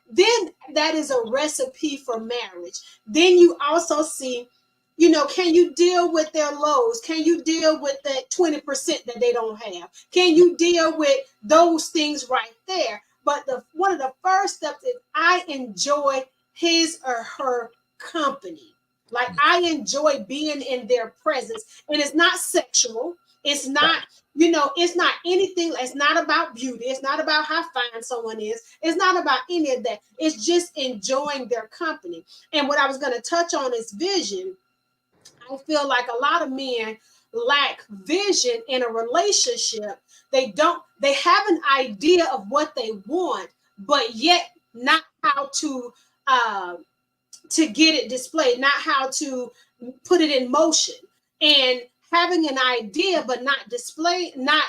then that is a recipe for marriage. Then you also see, can you deal with their lows? Can you deal with that 20% that they don't have? Can you deal with those things right there? But one of the first steps is I enjoy his or her company. Like I enjoy being in their presence. And it's not sexual. It's right. not, it's not anything. It's not about beauty. It's not about how fine someone is. It's not about any of that. It's just enjoying their company. And what I was going to touch on is vision. I feel like a lot of men lack vision in a relationship. They have an idea of what they want, but yet not how uh, to get it displayed, not how to put it in motion. And having an idea, but not not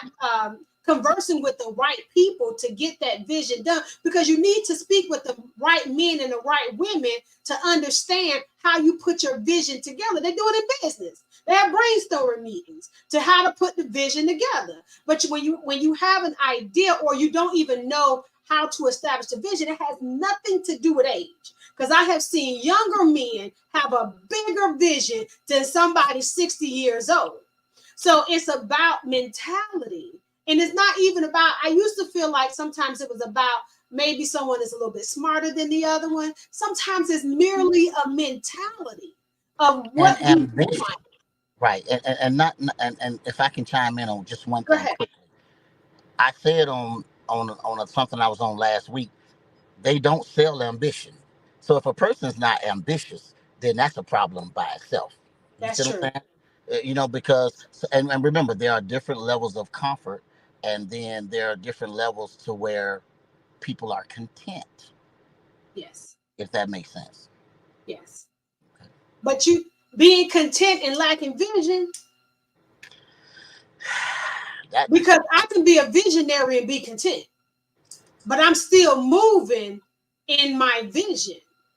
conversing with the right people to get that vision done. Because you need to speak with the right men and the right women to understand how you put your vision together. They do it in business. They have brainstorming meetings to how to put the vision together. But when you have an idea or you don't even know how to establish a vision, it has nothing to do with age. Because I have seen younger men have a bigger vision than somebody 60 years old. So it's about mentality. And it's not even about, I used to feel like sometimes it was about maybe someone is a little bit smarter than the other one. Sometimes it's merely a mentality of And what you ambition. want. Right. And not and if I can chime in on just one Go thing ahead. quickly. I said something I was on last week, they don't sell ambition. So if a person's not ambitious, then that's a problem by itself. You see That's what I'm true. saying? Because and remember there are different levels of comfort, and then there are different levels to where people are content, Yes. if that makes sense. Yes. But you being content and lacking vision, That because I can be a visionary and be content, but I'm still moving in my vision.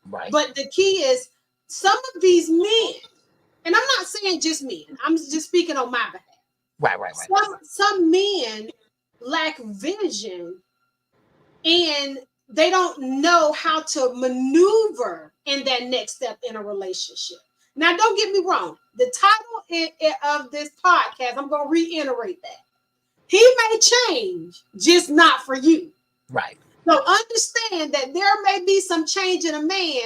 right, But the key is some of these men, and I'm not saying just men, I'm just speaking on my behalf. right. Some men lack vision and they don't know how to maneuver in that next step in a relationship. Now, don't get me wrong. The title of this podcast, I'm going to reiterate that. He may change, just not for you. Right. So understand that there may be some change in a man,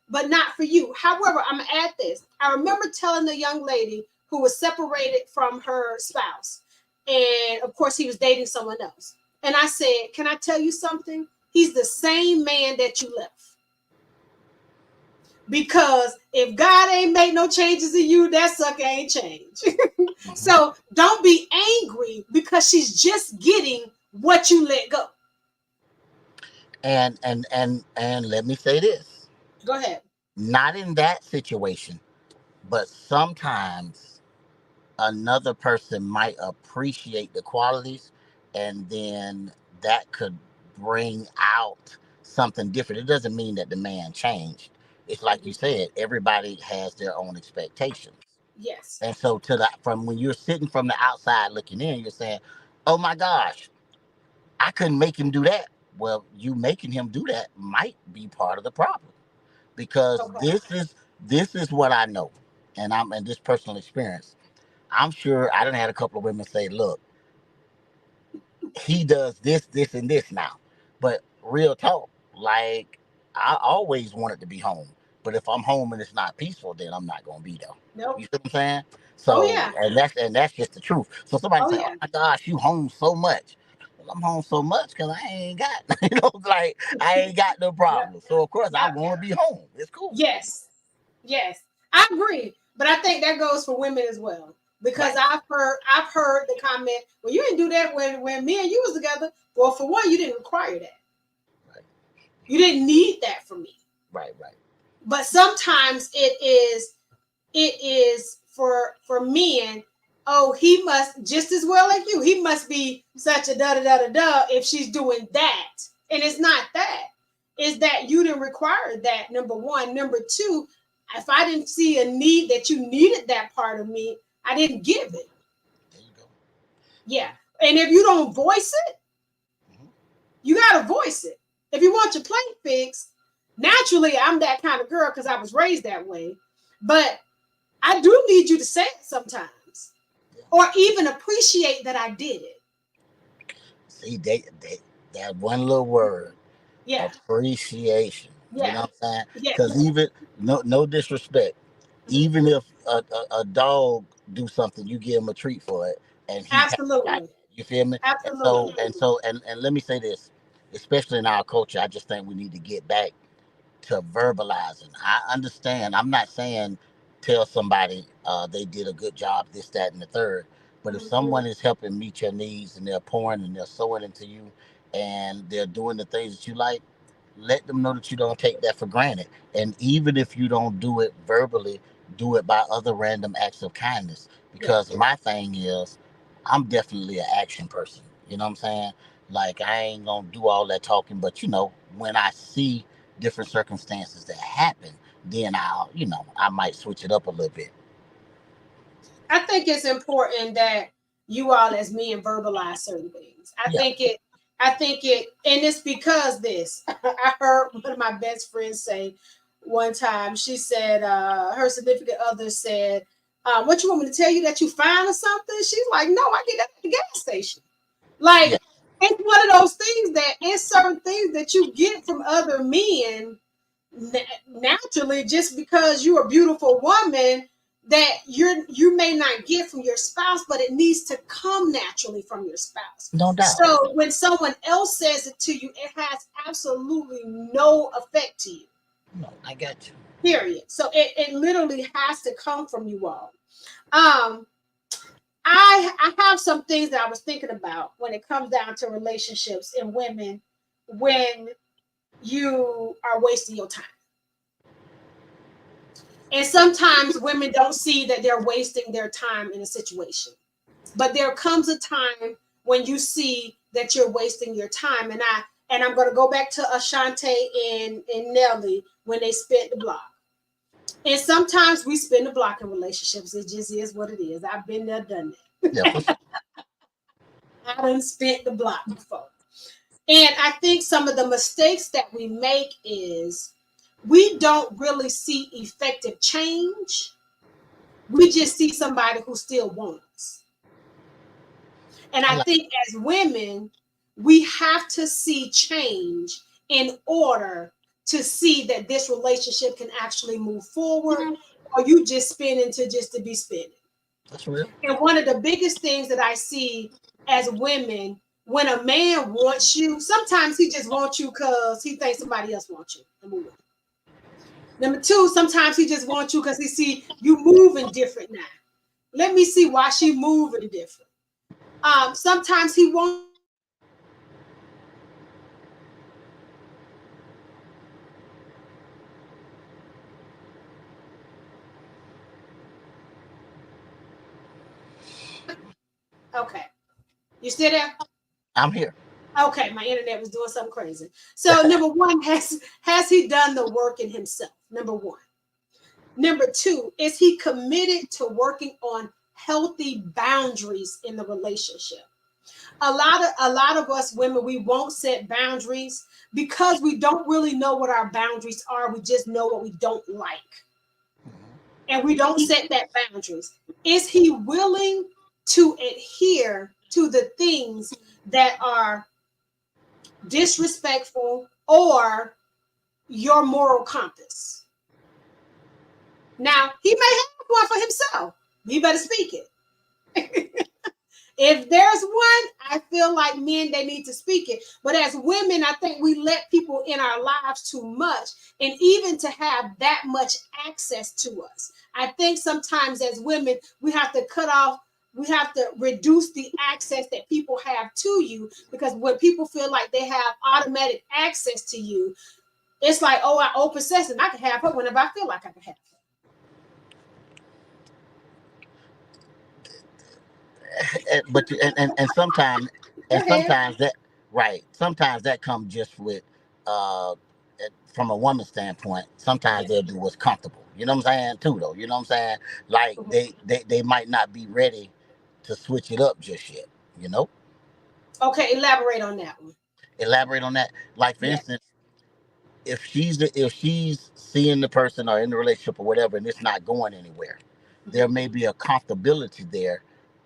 but not for you. However, I'm going to add this. I remember telling the young lady who was separated from her spouse. And of course, he was dating someone else. And I said, can I tell you something? He's the same man that you left. Because if God ain't made no changes in you, that sucker ain't changed. Mhm. So don't be angry because she's just getting what you let go. And let me say this. Go ahead. Not in that situation, but sometimes another person might appreciate the qualities, and then that could bring out something different. It doesn't mean that the man changed. It's like you said, everybody has their own expectations. Yes. And so to the from when you're sitting from the outside looking in, you're saying, "Oh my gosh, I couldn't make him do that." Well, you making him do that might be part of the problem, because Okay. this is what I know, and I'm in this personal experience. I'm sure I done had a couple of women say, "Look, he does this, this, and this now. But real talk, like I always wanted to be home. But if I'm home and it's not peaceful, then I'm not gonna be there. Nope. You see what I'm saying? Oh So yeah. and that's just the truth. So somebody Oh say, "Oh yeah. my gosh, you home so much." Well, I'm home so much because I ain't got, like I ain't got no Yep. problem. So of course I Yep. want to be home. It's cool. Yes. Yes. I agree. But I think that goes for women as well. Because Right. I've heard the comment, well, you didn't do that when me and you was together. Well, for one, you didn't require that. Right. You didn't need that from me. Right. Right. But sometimes it is for men, oh, he must just as well like you. He must be such a da da da da da if she's doing that. And it's not that. It's that you didn't require that, number one. Number two, if I didn't see a need that you needed that part of me, I didn't give it. There you go. Yeah. And if you don't voice it, Mhm. you gotta voice it. If you want your plate fixed, naturally I'm that kind of girl because I was raised that way. But I do need you to say it sometimes, Yeah. or even appreciate that I did it. See, they that one little word, Yeah, appreciation. You yeah, know what I'm saying? yeah. Because even no disrespect, Mhm. even if a dog do something, you give him a treat for it, and he happy about Absolutely, that. You feel me? And so absolutely. and let me say this, especially in our culture, I just think we need to get back to verbalizing. I understand. I'm not saying tell somebody they did a good job, this, that, and the third. But if Mhm. someone is helping meet your needs and they're pouring and they're sowing into you and they're doing the things that you like, let them know that you don't take that for granted. And even if you don't do it verbally, do it by other random acts of kindness. Yeah, Because my thing is, I'm definitely an action person. You know what I'm saying? Like I ain't gonna do all that talking, but when I see different circumstances that happen, then I might switch it up a little bit. I think it's important that you all as men verbalize certain things. I Yeah. think it. I think it, and it's because this. I heard one of my best friends say one time. She said her significant other said, "What you want me to tell you that you fine or something?" She's like, "No, I get that at the gas station." Yeah. Like it's one of those things that it's certain things that you get from other men naturally just because you're a beautiful woman that you may not get from your spouse, but it needs to come naturally from your spouse. No doubt. So when someone else says it to you, it has absolutely no effect to you. No, I got you. Period. So it literally has to come from you all. Um, I have some things that I was thinking about when it comes down to relationships and women when you are wasting your time. And sometimes women don't see that they're wasting their time in a situation. But there comes a time when you see that you're wasting your time. And I'm gonna go back to Ashante and Nelly when they spent the block. And sometimes we spin the block in relationships. It just is what it is. I've been there, done that. Yeah, for sure. I done spent the block before. And I think some of the mistakes that we make is we don't really see effective change. We just see somebody who still wants. And I I like. think as women, we have to see change in order to see that this relationship can actually move forward, or you just spinning to be spinning. That's real. And one of the biggest things that I see as women, when a man wants you, sometimes he just wants you because he thinks somebody else wants you. Number one. Number two, sometimes he just wants you because he see you moving different now. Let me see why she moving different. Sometimes he won't. Okay, you still there? I'm here. Okay, my internet was doing something crazy. So number one, has he done the work in himself? Number one. Number two, is he committed to working on healthy boundaries in the relationship? A lot of us women, we won't set boundaries because we don't really know what our boundaries are. We just know what we don't like. And we don't set that boundaries. Is he willing to adhere to the things that are disrespectful or your moral compass. Now, he may have one for himself. You better speak it. If there's one, I feel like men, they need to speak it. But as women, I think we let people in our lives too much. And even to have that much access to us, I think sometimes as women, we have to cut off, we have to reduce the access that people have to you. Because when people feel like they have automatic access to you, it's like, oh, I owe possession. I can have her whenever I feel like I can have her. But and sometimes that right, sometimes that comes just with uh from a woman's standpoint. Sometimes they'll do what's comfortable, you know what I'm saying, too, though, you know what I'm saying, like they might not be ready to switch it up just yet, you know. Okay, elaborate on that one. Elaborate on that. Like, for Yeah. instance, if she's seeing the person or in the relationship or whatever, and it's not going anywhere, there may be a comfortability there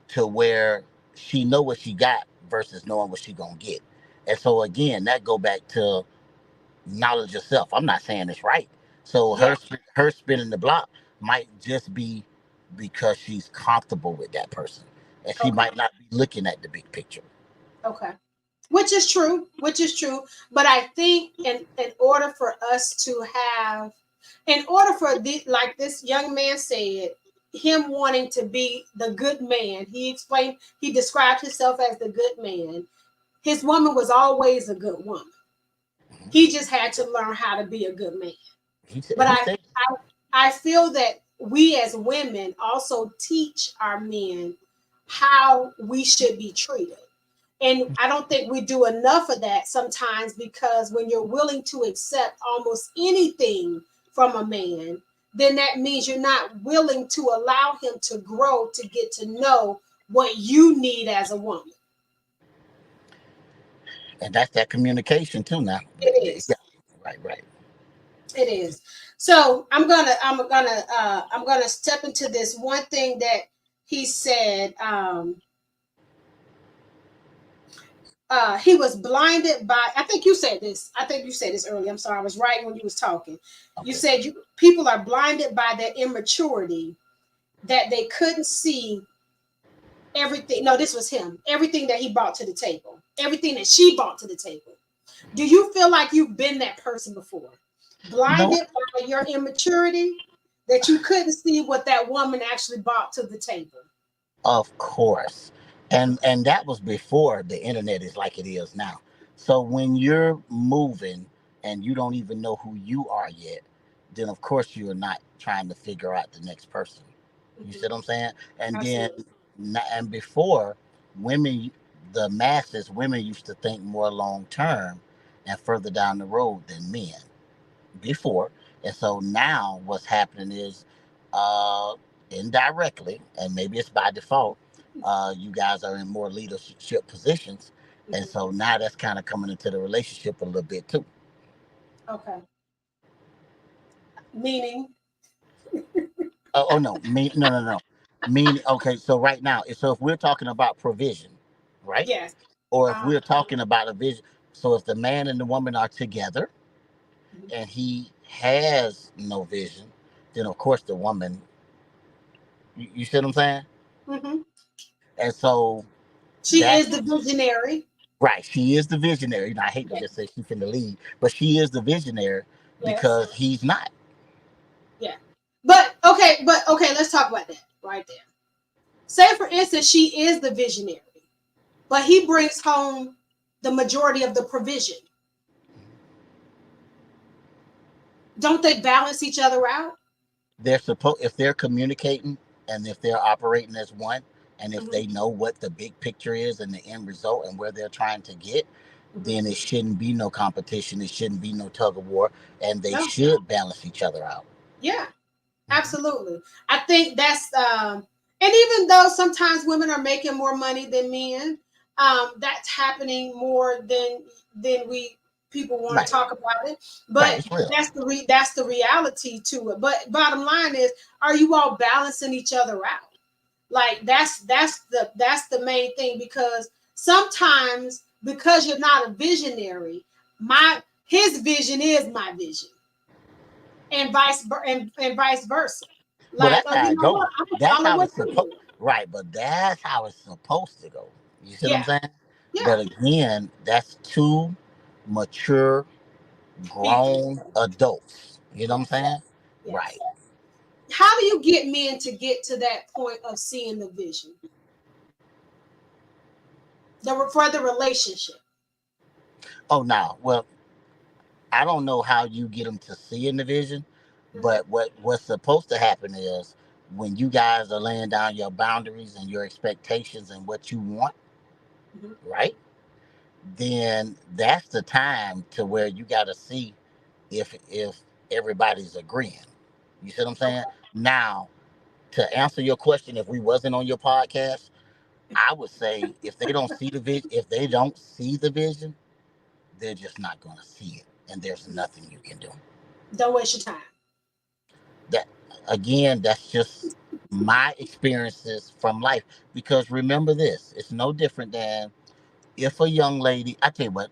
to where she know what she got versus knowing what she gonna get. And so again, that go back to knowledge of self. I'm not saying it's right. So Yeah. her spinning the block might just be because she's comfortable with that person, and she Okay. might not be looking at the big picture. Okay. Which is true. But I think in order for us to have, in order for like this young man said, him wanting to be the good man, he described himself as the good man. His woman was always a good woman. He just had to learn how to be a good man. But I feel that we as women also teach our men how we should be treated. And I don't think we do enough of that sometimes, because when you're willing to accept almost anything from a man, then that means you're not willing to allow him to grow, to get to know what you need as a woman. And that's that communication too now. It is. Yeah, right. It is. So I'm gonna step into this one thing that he said. He was blinded by, I think you said this earlier. I'm sorry, I was writing when you was talking. Okay. You said people are blinded by their immaturity, that they couldn't see everything. No, this was him. Everything that he brought to the table, everything that she brought to the table. Do you feel like you've been that person before? Blinded by your immaturity, that you couldn't see what that woman actually brought to the table? Of course. And that was before the internet is like it is now. So when you're moving and you don't even know who you are yet, then of course you're not trying to figure out the next person. You see what I'm saying? And then Absolutely. and before, women, the masses, women used to think more long term and further down the road than men before. And so now what's happening is uh indirectly, and maybe it's by default, you guys are in more leadership positions. And so now that's kind of coming into the relationship a little bit too. Okay. Meaning? Oh no, no. Meaning, okay, so right now, so if we're talking about provision, right? Yes. Or if we're talking about a vision, so if the man and the woman are together and he has no vision, then of course the woman, you see what I'm saying? Mm-hmm. And so She that is the visionary. right, she is the visionary. I hate to Yes. just say she's in the lead, but she is the visionary Yes. because he's not. Yeah. But okay, let's talk about that right there. Say for instance, she is the visionary, but he brings home the majority of the provision. Don't they balance each other out? They're supposed, if they're communicating and if they're operating as one, and if Mm-hmm. they know what the big picture is and the end result and where they're trying to get, then it shouldn't be no competition. It shouldn't be no tug of war, and they No. should balance each other out. Yeah. Absolutely. I think that's and even though sometimes women are making more money than men, that's happening more than we people want to Right, talk about it. right. But It's real. that's the reality to it. But bottom line is, are you all balancing each other out? Like that's the main thing, because sometimes because you're not a visionary, his vision is my vision, and vice versa. Well, Like, that's how you it know goes. what? I'm gonna That's follow how what it's you supposed. do. Right, but that's how it's supposed to go. You see what I'm Yeah, saying? yeah, But again, that's two mature, people. grown adults. You know what I'm Yes, saying? yes. Right. How do you get men to get to that point of seeing the vision, for the relationship? Oh, now, well, I don't know how you get them to see in the vision, Mhm, but what's supposed to happen is when you guys are laying down your boundaries and your expectations and what you want, mhm. right? Then that's the time to where you got to see if everybody's agreeing. You see what I'm saying? Okay. Now, to answer your question, if we wasn't on your podcast, I would say if they don't see the vision, they're just not going to see it, and there's nothing you can do. Don't waste your time. That again, that's just my experiences from life. Because remember this, it's no different than if a young lady. I tell you what,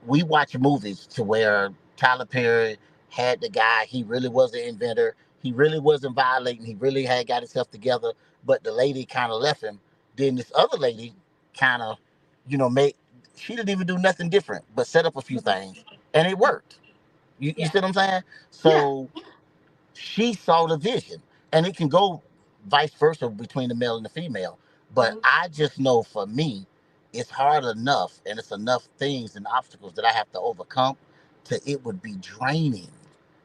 we watch movies to where Tyler Perry had the guy. He really was an inventor. He really wasn't violating. He really had got himself together. But the lady kind of left him. Then this other lady kind of, made. She didn't even do nothing different, but set up a few Mhm. things, and it worked. You Yeah, see what I'm saying? yeah. So she saw the vision, and it can go vice versa between the male and the female. But Mhm. I just know for me, it's hard enough, and it's enough things and obstacles that I have to overcome to it would be draining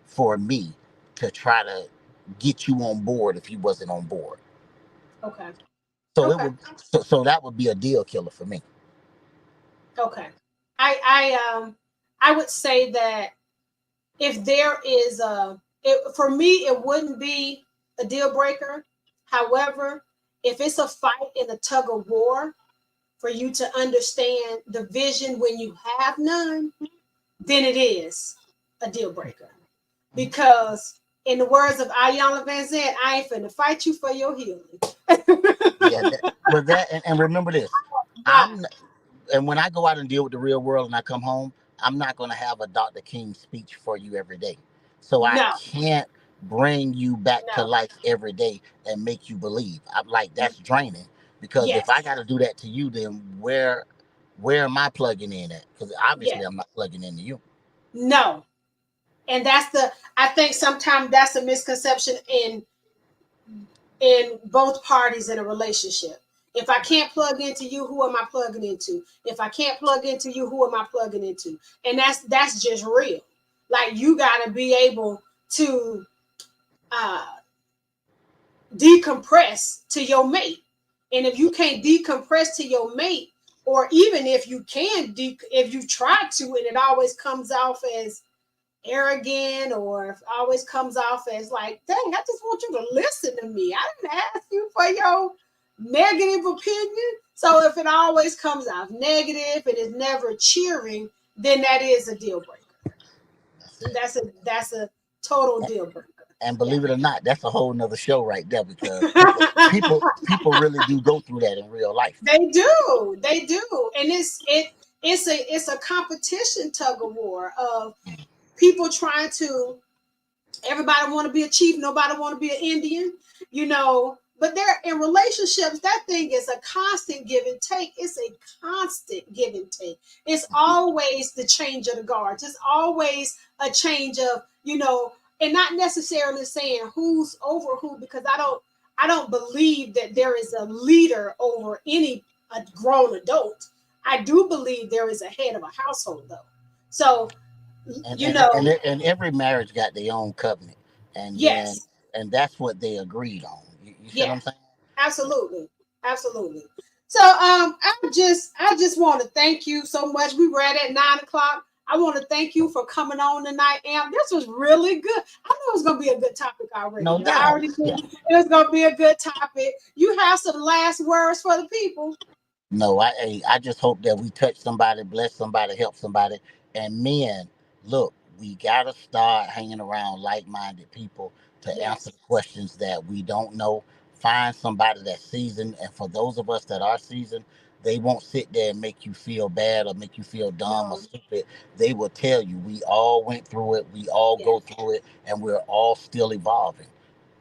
for me to try to get you on board if you wasn't on board. Okay, So it okay, would so that would be a deal killer for me. okay. I would say that if there is for me, it wouldn't be a deal breaker. However, if it's a fight in a tug of war, for you to understand the vision when you have none, then it is a deal breaker. Because in the words of Ayanna Van Zandt, I ain't finna fight you for your healing. Yeah, but and remember this, Not, I'm and when I go out and deal with the real world and I come home, I'm not going to have a Dr. King speech for you every day. So I no, can't bring you back to no. life every day and make you believe. I'm like, that's draining, because if I Yes, got to do that to you, then where am I plugging in at? Because obviously yes, I'm not plugging into you. no. And I think sometimes that's a misconception in both parties in a relationship. If I can't plug into you, who am I plugging into? If I can't plug into you, who am I plugging into? And that's just real. Like, you got to be able to uh, decompress to your mate. And if you can't decompress to your mate, or even if you can, if you try to, and it always comes off as arrogant, or if it always comes off as like, dang, I just want you to listen to me. I didn't ask you for your negative opinion. So if it always comes off negative and is never cheering, then that is a deal breaker. That's it. That's a total deal breaker. And Yeah. believe it or not, that's a whole nother show right there, because people really do go through that in real life. They do, and it's a competition tug of war of people trying to. Everybody want to be a chief. Nobody want to be an Indian, But they're in relationships. That thing is a constant give and take. It's a constant give and take. It's always the change of the guards. It's always a change of, and not necessarily saying who's over who, because I don't believe that there is a leader over any a grown adult. I do believe there is a head of a household, though. So, and you and and, know, and every marriage got their own covenant, and then yes, and that's what they agreed on. You see what yeah, I'm saying? absolutely, absolutely. So, I just want to thank you so much. We were at 9 o'clock. I want to thank you for coming on tonight, Amp. This was really good. I knew it was going to be a good topic No already. I doubt. already knew Yeah. it was going to be a good topic. You have some last words for the people. No, I just hope that we touch somebody, bless somebody, help somebody. And men, look, we gotta start hanging around like-minded people to answer Yes, the questions that we don't know. Find somebody that's seasoned, and for those of us that are seasoned, They won't sit there and make you feel bad or make you feel dumb or stupid. They will tell you, we all went through it, we all go through it, and we're all still evolving.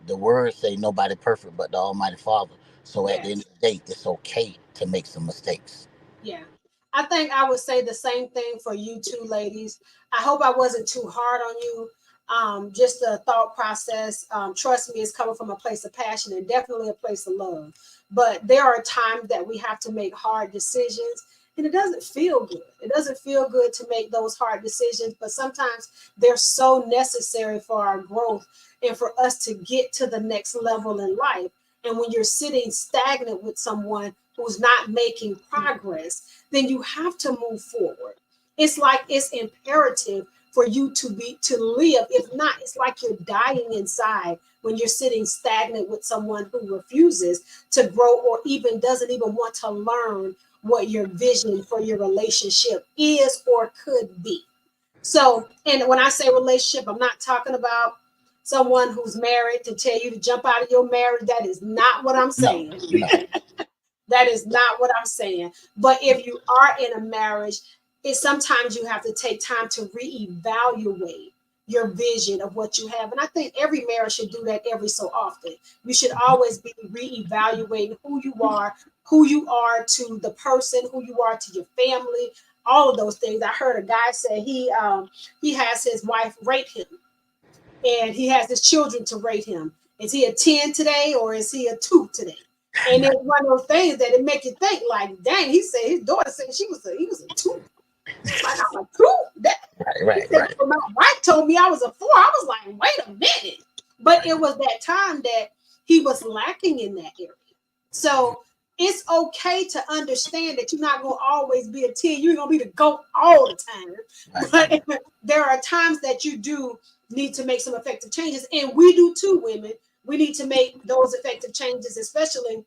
The words say nobody perfect but the Almighty Father. So at the end of the day, it's okay to make some mistakes. Yeah. I think I would say the same thing for you two ladies. I hope I wasn't too hard on you. Just the thought process, trust me, it's coming from a place of passion and definitely a place of love. But there are times that we have to make hard decisions, and it doesn't feel good. It doesn't feel good to make those hard decisions, but sometimes they're so necessary for our growth and for us to get to the next level in life. And when you're sitting stagnant with someone who's not making progress, then you have to move forward. It's like it's imperative for you to live. If not, it's like you're dying inside when you're sitting stagnant with someone who refuses to grow or even doesn't even want to learn what your vision for your relationship is or could be. So, and when I say relationship, I'm not talking about someone who's married to tell you to jump out of your marriage. That is not what I'm saying. No. That is not what I'm saying. But if you are in a marriage, sometimes you have to take time to reevaluate your vision of what you have. And I think every marriage should do that every so often. You should always be reevaluating who you are to the person, who you are to your family, all of those things. I heard a guy say he has his wife rate him, and he has his children to rate him. Is he a 10 today or is he a 2 today? And it's one of those things that it make you think, like, dang, he said his daughter said he was a 2. Like, I'm a 2. Right. My wife told me I was a 4. I was like, wait a minute. But it was that time that he was lacking in that area. So it's okay to understand that you're not going to always be a 10. You're going to be the GOAT all the time. Right. But there are times that you do need to make some effective changes. And we do too, women. We need to make those effective changes, especially.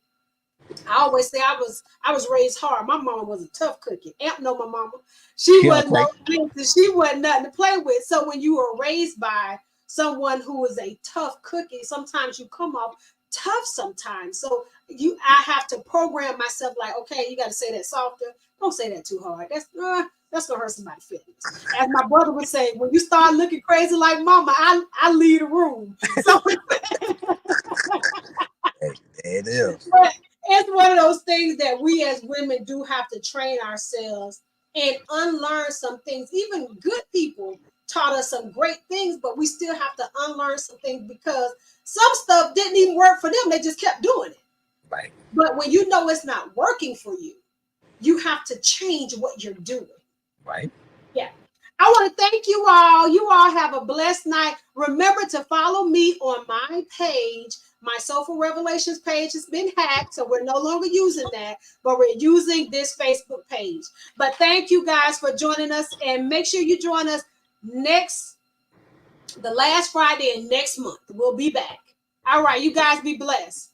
I always say I was raised hard. My mama was a tough cookie. Amp know my mama. She wasn't nothing to play with. So when you were raised by someone who is a tough cookie, sometimes you come off tough sometimes. So I have to program myself like, okay, you got to say that softer. Don't say that too hard. That's gonna hurt somebody's feelings. As my brother would say, when you start looking crazy like mama, I leave the room. So it is. But it's one of those things that we as women do have to train ourselves and unlearn some things. Even good people taught us some great things, but we still have to unlearn some things because some stuff didn't even work for them. They just kept doing it. Right. But when you know it's not working for you, you have to change what you're doing. Right. Yeah. I want to thank you all. You all have a blessed night. Remember to follow me on my page. My Soulful Revelations page has been hacked, so we're no longer using that, but we're using this Facebook page. But thank you guys for joining us, and make sure you join us the last Friday in next month. We'll be back. All right, you guys be blessed.